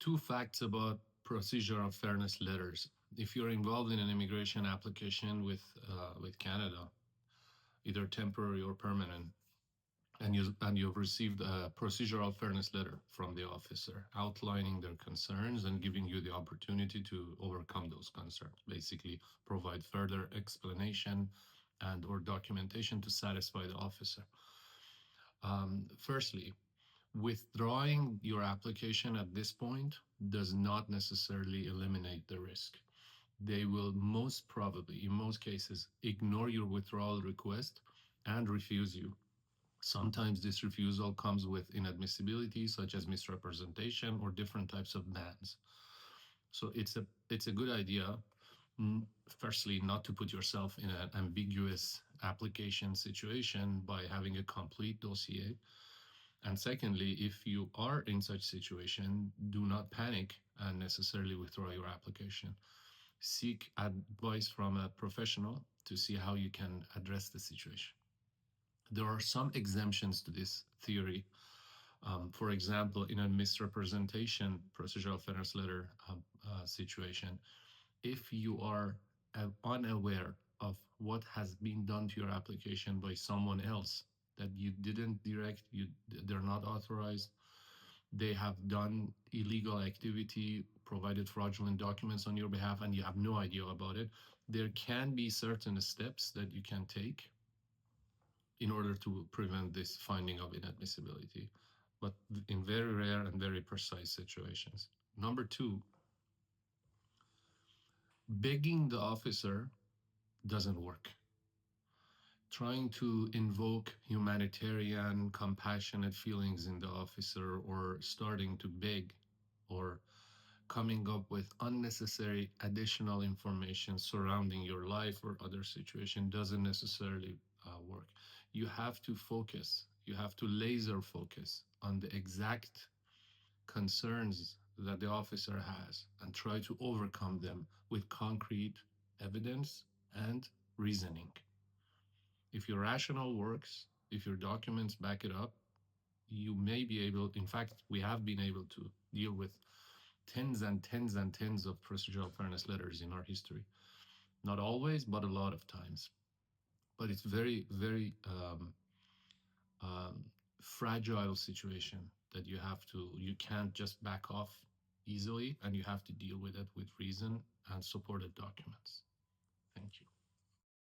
Two facts about procedural fairness letters. If you're involved in an immigration application with Canada, either temporary or permanent, and you've received a procedural fairness letter from the officer outlining their concerns and giving you the opportunity to overcome those concerns, basically provide further explanation and or documentation to satisfy the officer. Firstly, withdrawing your application at this point does not necessarily eliminate the risk. They will most probably, in most cases, ignore your withdrawal request and refuse you. Sometimes this refusal comes with inadmissibility, such as misrepresentation or different types of bans. So it's a good idea, firstly, not to put yourself in an ambiguous application situation by having a complete dossier. And secondly, if you are in such situation, do not panic and necessarily withdraw your application. Seek advice from a professional to see how you can address the situation. There are some exemptions to this theory. For example, in a misrepresentation procedural fairness letter situation, if you are unaware of what has been done to your application by someone else that you didn't direct, they're not authorized, they have done illegal activity, provided fraudulent documents on your behalf, and you have no idea about it, there can be certain steps that you can take in order to prevent this finding of inadmissibility, but in very rare and very precise situations. Number two, begging the officer doesn't work. Trying to invoke humanitarian, compassionate feelings in the officer, or starting to beg, or coming up with unnecessary additional information surrounding your life or other situation doesn't necessarily work. You have to focus, you have to laser focus on the exact concerns that the officer has and try to overcome them with concrete evidence and reasoning. If your rationale works, if your documents back it up, you may be able, in fact, we have been able to deal with tens and tens and tens of procedural fairness letters in our history. Not always, but a lot of times. But it's very, very fragile situation that you can't just back off easily, and you have to deal with it with reason and supported documents. Thank you.